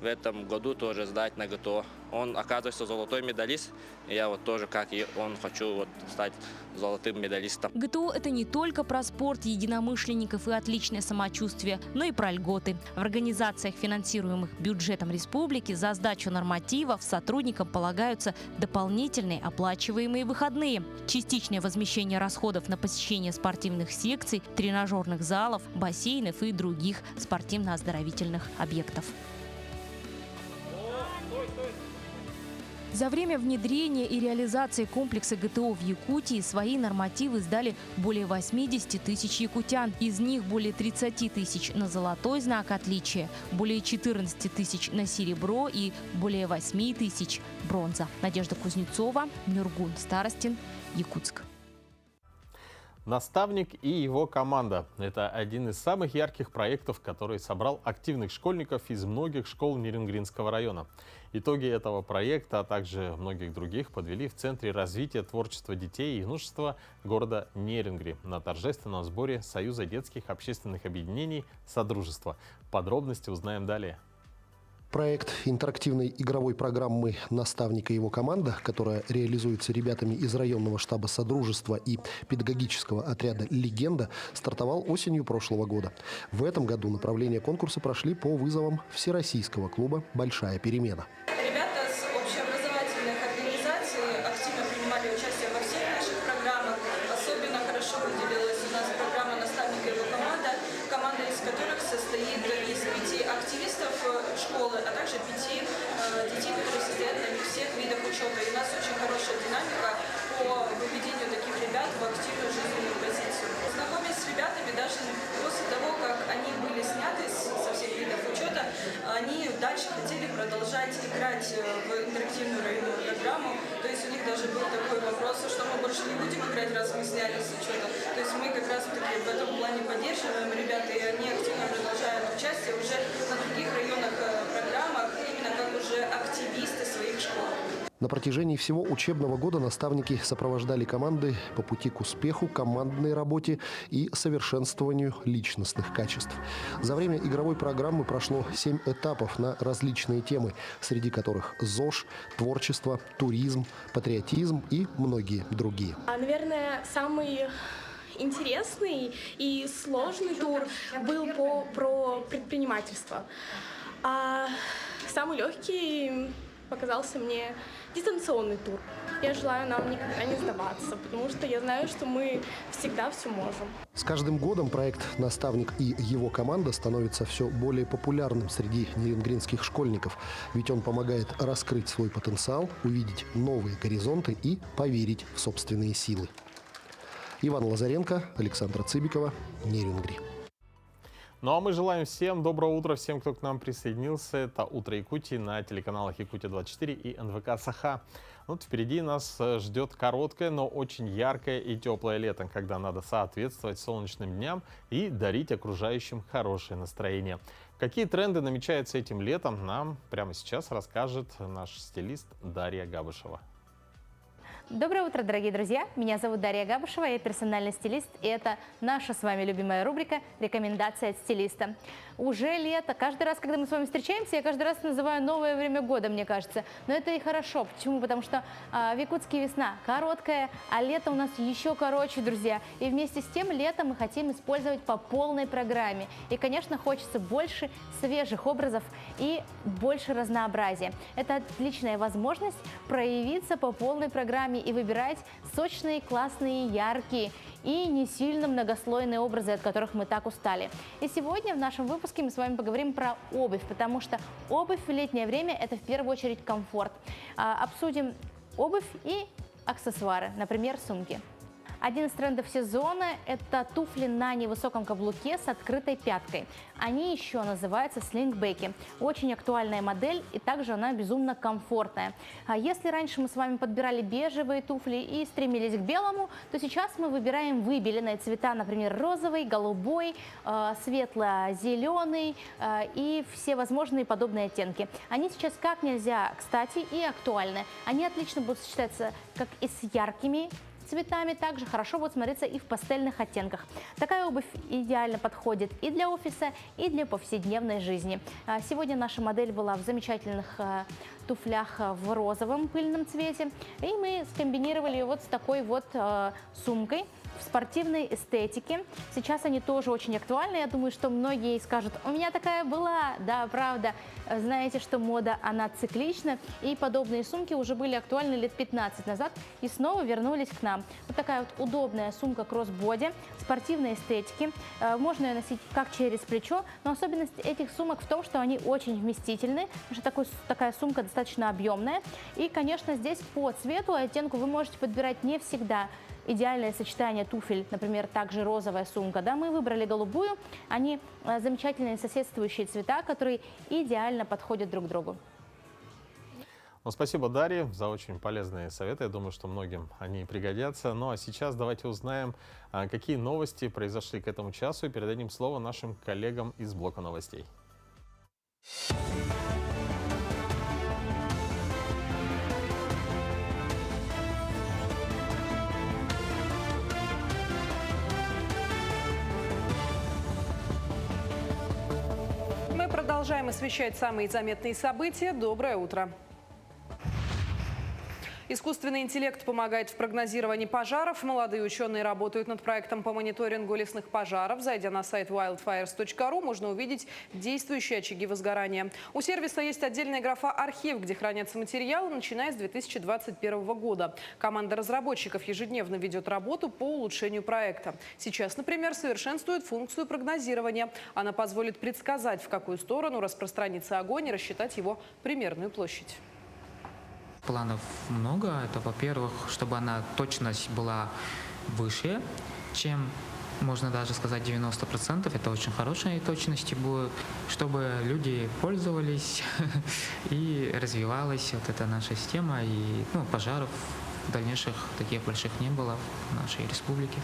в этом году тоже сдать на ГТО. Он, оказывается, золотой медалист, и я вот тоже, как и он, хочу вот стать золотым медалистом. ГТО – это не только про спорт, единомышленников и отличное самочувствие, но и про льготы. В организациях, финансируемых бюджетом республики, за сдачу нормативов сотрудникам полагаются дополнительные оплачиваемые выходные, частичное возмещение расходов на посещение спортивных секций, тренажерных залов, бассейнов и других спортивно-оздоровительных объектов. За время внедрения и реализации комплекса ГТО в Якутии свои нормативы сдали более 80 тысяч якутян. Из них более 30 тысяч на золотой знак отличия, более 14 тысяч на серебро и более 8 тысяч бронза. Надежда Кузнецова, Нюргун Старостин, Якутск. Наставник и его команда – это один из самых ярких проектов, который собрал активных школьников из многих школ Нерингринского района. Итоги этого проекта, а также многих других, подвели в Центре развития творчества детей и юношества города Нерингри на торжественном сборе Союза детских общественных объединений «Содружество». Подробности узнаем далее. Проект интерактивной игровой программы «Наставник и его команда», которая реализуется ребятами из районного штаба Содружества и педагогического отряда «Легенда», стартовал осенью прошлого года. В этом году направления конкурса прошли по вызовам Всероссийского клуба «Большая перемена». Ребята с общеобразовательных организаций активно принимали участие во всех наших программах. Особенно хорошо выделилась у нас программа «Наставник и его команда», команда из которых состоит из 5 активистов школы, а также 5 детей, которые состоят на всех видах учета. И у нас очень хорошая динамика по выведению таких ребят в активную жизненную позицию. Знакомясь с ребятами, даже после того, как они были сняты со всех видов учета, они дальше хотели продолжать играть в интерактивную районную программу. То есть у них даже был такой вопрос, что мы больше не будем играть, раз мы снялись с учета. То есть мы как раз таки в этом плане поддерживаем ребят, и они активно продолжают участие уже на других районных программах, именно как уже активисты своих школ. На протяжении всего учебного года наставники сопровождали команды по пути к успеху, командной работе и совершенствованию личностных качеств. За время игровой программы прошло 7 этапов на различные темы, среди которых ЗОЖ, творчество, туризм, патриотизм и многие другие. Наверное, самый интересный и сложный тур был про предпринимательство. А самый легкий показался мне дистанционный тур. Я желаю нам никогда не сдаваться, потому что я знаю, что мы всегда все можем. С каждым годом проект «Наставник и его команда» становится все более популярным среди нерингринских школьников, ведь он помогает раскрыть свой потенциал, увидеть новые горизонты и поверить в собственные силы. Иван Лазаренко, Александра Цыбикова, Нерингри. Ну а мы желаем всем доброго утра, всем, кто к нам присоединился. Это «Утро Якутии» на телеканалах «Якутия-24» и НВК «Саха». Вот впереди нас ждет короткое, но очень яркое и теплое лето, когда надо соответствовать солнечным дням и дарить окружающим хорошее настроение. Какие тренды намечаются этим летом, нам прямо сейчас расскажет наш стилист Дарья Габышева. Доброе утро, дорогие друзья! Меня зовут Дарья Габышева, я персональный стилист, и это наша с вами любимая рубрика «Рекомендация от стилиста». Уже лето. Каждый раз, когда мы с вами встречаемся, я каждый раз называю новое время года, мне кажется. Но это и хорошо. Почему? Потому что в Якутске весна короткая, а лето у нас еще короче, друзья. И вместе с тем лето мы хотим использовать по полной программе. И, конечно, хочется больше свежих образов и больше разнообразия. Это отличная возможность проявиться по полной программе и выбирать сочные, классные, яркие и не сильно многослойные образы, от которых мы так устали. И сегодня в нашем выпуске мы с вами поговорим про обувь, потому что обувь в летнее время – это в первую очередь комфорт. Обсудим обувь и аксессуары, например, сумки. Один из трендов сезона – это туфли на невысоком каблуке с открытой пяткой. Они еще называются слингбеки. Очень актуальная модель, и также она безумно комфортная. А если раньше мы с вами подбирали бежевые туфли и стремились к белому, то сейчас мы выбираем выбеленные цвета, например, розовый, голубой, светло-зеленый и все возможные подобные оттенки. Они сейчас как нельзя кстати и актуальны. Они отлично будут сочетаться как и с яркими цветами также хорошо будет смотреться и в пастельных оттенках. Такая обувь идеально подходит и для офиса, и для повседневной жизни. Сегодня наша модель была в замечательных туфлях в розовом пыльном цвете, и мы скомбинировали ее вот с такой вот сумкой в спортивной эстетике. Сейчас они тоже очень актуальны. Я думаю, что многие скажут: у меня такая была. Да, правда. Знаете, что мода, она циклична. И подобные сумки уже были актуальны лет 15 назад и снова вернулись к нам. Вот такая вот удобная сумка кроссбоди, спортивной эстетики. Можно ее носить как через плечо, но особенность этих сумок в том, что они очень вместительны, потому что такая сумка достаточно объемная. И, конечно, здесь по цвету и оттенку вы можете подбирать не всегда идеальное сочетание туфель, например, также розовая сумка. Да, мы выбрали голубую. Они замечательные соседствующие цвета, которые идеально подходят друг другу. Ну, спасибо, Дарья, за очень полезные советы. Я думаю, что многим они пригодятся. Ну а сейчас давайте узнаем, какие новости произошли к этому часу, и передадим слово нашим коллегам из блока новостей. Продолжаем освещать самые заметные события. Доброе утро. Искусственный интеллект помогает в прогнозировании пожаров. Молодые ученые работают над проектом по мониторингу лесных пожаров. Зайдя на сайт wildfires.ru, можно увидеть действующие очаги возгорания. У сервиса есть отдельная графа «Архив», где хранятся материалы, начиная с 2021 года. Команда разработчиков ежедневно ведет работу по улучшению проекта. Сейчас, например, совершенствует функцию прогнозирования. Она позволит предсказать, в какую сторону распространится огонь, и рассчитать его примерную площадь. Планов много. Это, во-первых, чтобы она точность была выше, чем, можно даже сказать, 90%. Это очень хорошей точности будет, чтобы люди пользовались и развивалась вот эта наша система, и пожаров дальнейших таких больших не было в нашей республике.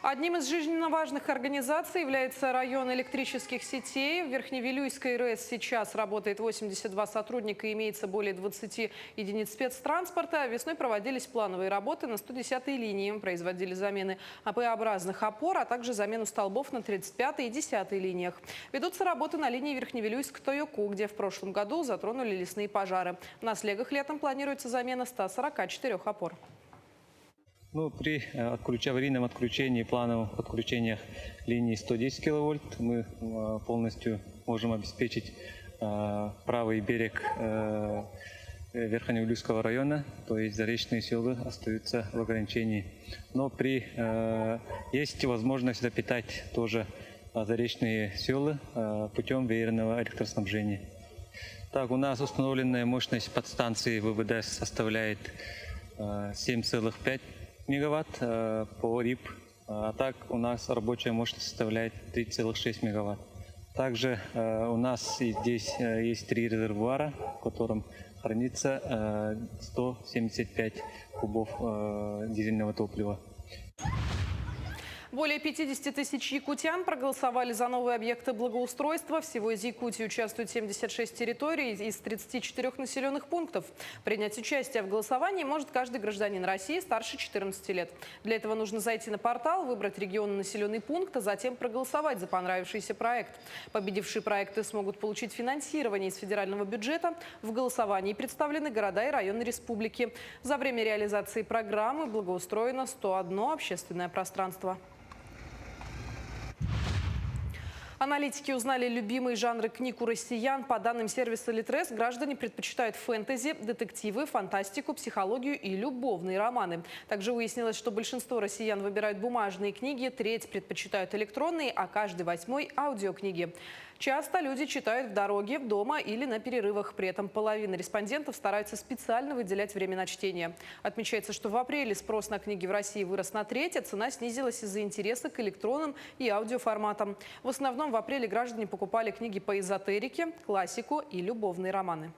Одним из жизненно важных организаций является район электрических сетей. В Верхневилюйской РЭС сейчас работает 82 сотрудника и имеется более 20 единиц спецтранспорта. Весной проводились плановые работы на 110-й линии. Производили замены АП-образных опор, а также замену столбов на 35-й и 10-й линиях. Ведутся работы на линии Верхневилюйск-Тойоку, где в прошлом году затронули лесные пожары. На Слегах летом планируется замена 144 опор. При аварийном отключении, плановом подключениях линии 110 киловольт мы полностью можем обеспечить правый берег Верхневилюйского района, то есть заречные селы остаются в ограничении. Но есть возможность запитать тоже заречные села путем веерного электроснабжения. Так, у нас установленная мощность подстанции ВВД составляет 7,5 мегаватт по РИП, а так у нас рабочая мощность составляет 3,6 мегаватт. Также у нас здесь есть 3 резервуара, в котором хранится 175 кубов дизельного топлива. Более 50 тысяч якутян проголосовали за новые объекты благоустройства. Всего из Якутии участвуют 76 территорий из 34 населенных пунктов. Принять участие в голосовании может каждый гражданин России старше 14 лет. Для этого нужно зайти на портал, выбрать регион и населенный пункт, а затем проголосовать за понравившийся проект. Победившие проекты смогут получить финансирование из федерального бюджета. В голосовании представлены города и районы республики. За время реализации программы благоустроено 101 общественное пространство. Аналитики узнали любимые жанры книг у россиян. По данным сервиса Литрес, граждане предпочитают фэнтези, детективы, фантастику, психологию и любовные романы. Также выяснилось, что большинство россиян выбирают бумажные книги, треть предпочитают электронные, а каждый 8-й – аудиокниги. Часто люди читают в дороге, дома или на перерывах. При этом половина респондентов стараются специально выделять время на чтение. Отмечается, что в апреле спрос на книги в России вырос на треть, а цена снизилась из-за интереса к электронным и аудиоформатам. В основном в апреле граждане покупали книги по эзотерике, классику и любовные романы.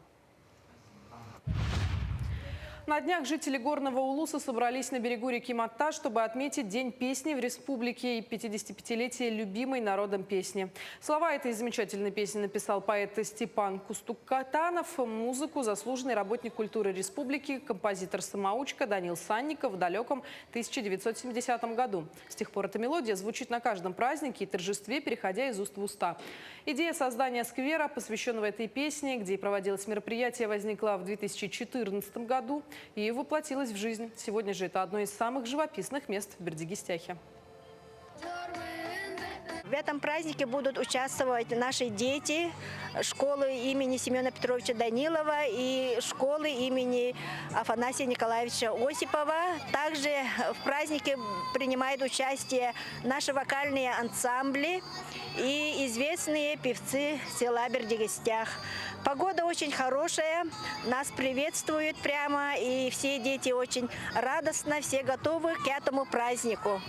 На днях жители Горного Улуса собрались на берегу реки Мата, чтобы отметить День песни в республике и 55-летие любимой народом песни. Слова этой замечательной песни написал поэт Степан Кустукатанов. Музыку заслуженный работник культуры республики, композитор-самоучка Данил Санников в далеком 1970 году. С тех пор эта мелодия звучит на каждом празднике и торжестве, переходя из уст в уста. Идея создания сквера, посвященного этой песне, где и проводилось мероприятие, возникла в 2014 году и воплотилась в жизнь. Сегодня же это одно из самых живописных мест в Бердыгистяхе. В этом празднике будут участвовать наши дети школы имени Семена Петровича Данилова и школы имени Афанасия Николаевича Осипова. Также в празднике принимают участие наши вокальные ансамбли и известные певцы села Бердыгистях. Погода очень хорошая, нас приветствуют прямо, и все дети очень радостно, все готовы к этому празднику.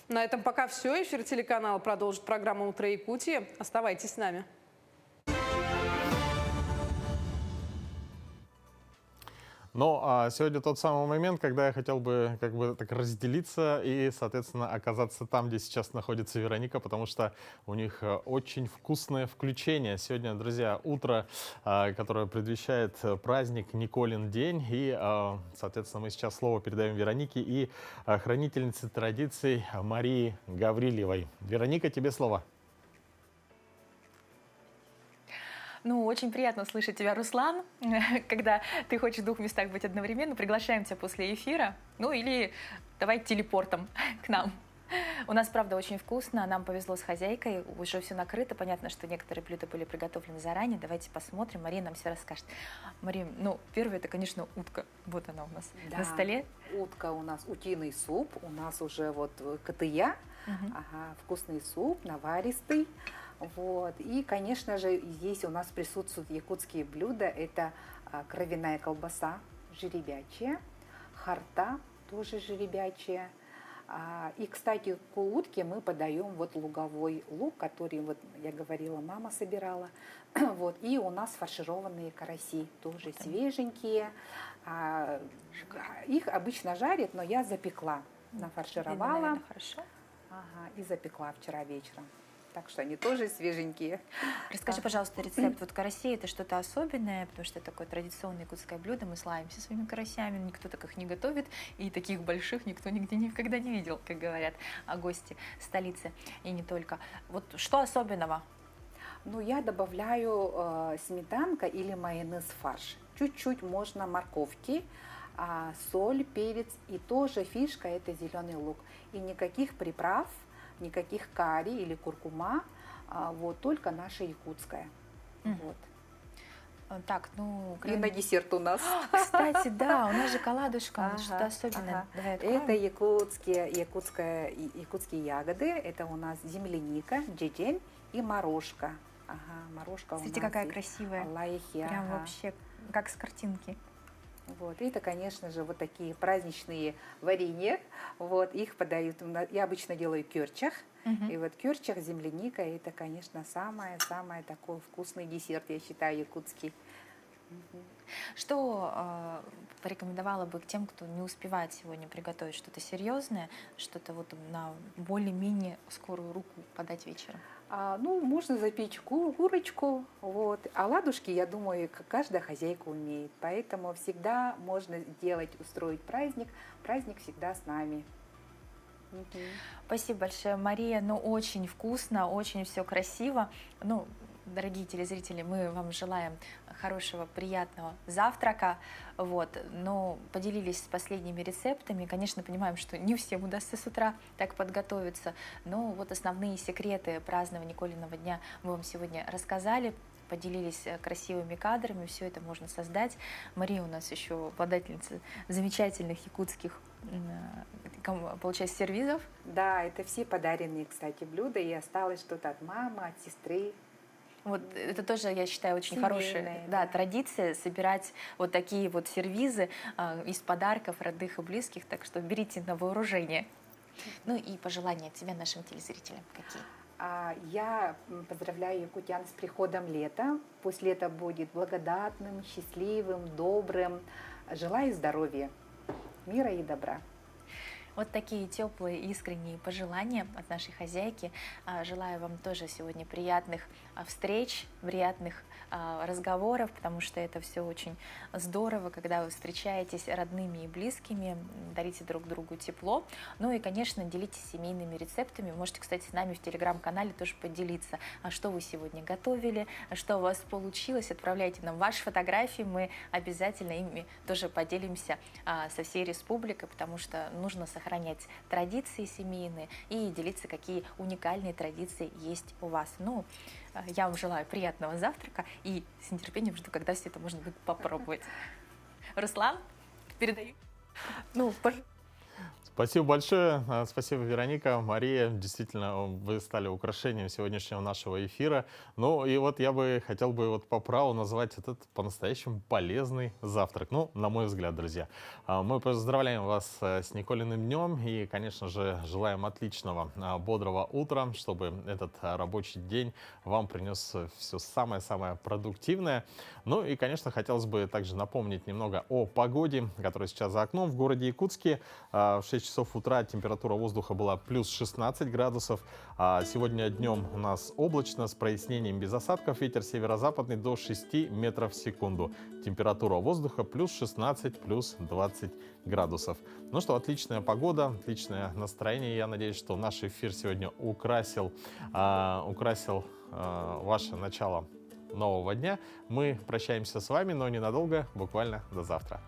На этом пока все. Эфир телеканала продолжит программа «Утро Якутии». Оставайтесь с нами. Ну, а сегодня тот самый момент, когда я хотел бы так разделиться и, соответственно, оказаться там, где сейчас находится Вероника, потому что у них очень вкусное включение. Сегодня, друзья, утро, которое предвещает праздник Николин день. И, соответственно, мы сейчас слово передаем Веронике и хранительнице традиций Марии Гаврилевой. Вероника, тебе слово. Ну, очень приятно слышать тебя, Руслан, когда ты хочешь в двух местах быть одновременно. Приглашаем тебя после эфира, ну или давай телепортом к нам. У нас, правда, очень вкусно, нам повезло с хозяйкой, уже все накрыто. Понятно, что некоторые блюда были приготовлены заранее. Давайте посмотрим, Мария нам все расскажет. Мария, ну, первое, это, конечно, утка. Вот она у нас на столе. Утка у нас, утиный суп, у нас уже вот катыя, вкусный суп, наваристый. Вот. И, конечно же, здесь у нас присутствуют якутские блюда. Это кровяная колбаса, жеребячая, харта, тоже жеребячая. И, кстати, к утке мы подаем вот луговой лук, который, вот я говорила, мама собирала. Вот. И у нас фаршированные караси, тоже свеженькие. Их обычно жарят, но я запекла, нафаршировала. Наверное, хорошо. И запекла вчера вечером. Так что они тоже свеженькие. Расскажи, пожалуйста, рецепт. Вот карасей — это что-то особенное, потому что это такое традиционное якутское блюдо. Мы славимся своими карасями, никто так их не готовит. И таких больших никто нигде никогда не видел, как говорят гости столицы. И не только. Вот что особенного? Ну, я добавляю сметанка или майонез фарш. Чуть-чуть можно морковки, соль, перец. И тоже фишка — это зеленый лук. И никаких приправ, никаких карри или куркума, вот, только наша якутская. Вот. Так, ну... И на десерт у нас. Кстати, да, у нас же коладушка, что-то особенное. Давай откроем. Это якутские ягоды, это у нас земляника, джеджень и морожка. Морожка. Смотрите, какая красивая. Лайхи, прям вообще, как с картинки. Вот. Это, конечно же, вот такие праздничные варенья. Вот. Их подают. Я обычно делаю кёрчах. И вот кёрчах, земляника, это, конечно, самый такой вкусный десерт, я считаю, якутский. Что порекомендовала бы к тем, кто не успевает сегодня приготовить что-то серьезное, что-то вот на более-менее скорую руку подать вечером? Ну, можно запечь курочку, вот. А ладушки, я думаю, каждая хозяйка умеет. Поэтому всегда можно устроить праздник. Праздник всегда с нами. Спасибо большое, Мария. Ну, очень вкусно, очень все красиво. Ну, дорогие телезрители, мы вам желаем хорошего, приятного завтрака. Вот. Но поделились с последними рецептами. Конечно, понимаем, что не всем удастся с утра так подготовиться. Но вот основные секреты празднования Николиного дня мы вам сегодня рассказали. Поделились красивыми кадрами. Все это можно создать. Мария у нас еще обладательница замечательных якутских, получается, сервизов. Да, это все подаренные, кстати, блюда. И осталось что-то от мамы, от сестры. Вот это тоже, я считаю, очень хорошая традиция — собирать вот такие вот сервизы из подарков родных и близких. Так что берите на вооружение. Ну и пожелания от тебя нашим телезрителям какие? Я поздравляю якутян с приходом лета. Пусть лето будет благодатным, счастливым, добрым. Желаю здоровья, мира и добра. Вот такие теплые, искренние пожелания от нашей хозяйки. Желаю вам тоже сегодня приятных встреч, приятных разговоров, потому что это все очень здорово, когда вы встречаетесь родными и близкими, дарите друг другу тепло. Ну и, конечно, делитесь семейными рецептами. Вы можете, кстати, с нами в телеграм-канале тоже поделиться, что вы сегодня готовили, что у вас получилось. Отправляйте нам ваши фотографии, мы обязательно ими тоже поделимся со всей республикой, потому что нужно сохранять традиции семейные и делиться, какие уникальные традиции есть у вас. Ну, я вам желаю приятного завтрака и с нетерпением жду, когда все это можно будет попробовать. Руслан, передаю. Спасибо большое. Спасибо, Вероника, Мария. Действительно, вы стали украшением сегодняшнего нашего эфира. Ну и вот я бы хотел бы по праву назвать этот по-настоящему полезный завтрак. Ну, на мой взгляд, друзья. Мы поздравляем вас с Николиным днем и, конечно же, желаем отличного, бодрого утра, чтобы этот рабочий день вам принес все самое-самое продуктивное. Ну и, конечно, хотелось бы также напомнить немного о погоде, которая сейчас за окном. В городе Якутске в 6 часов утра температура воздуха была плюс 16 градусов. Сегодня днем у нас облачно, с прояснением без осадков. Ветер северо-западный до 6 метров в секунду. Температура воздуха плюс 16, плюс 20 градусов. Ну что, отличная погода, отличное настроение. Я надеюсь, что наш эфир сегодня украсил ваше начало нового дня. Мы прощаемся с вами, но ненадолго, буквально до завтра.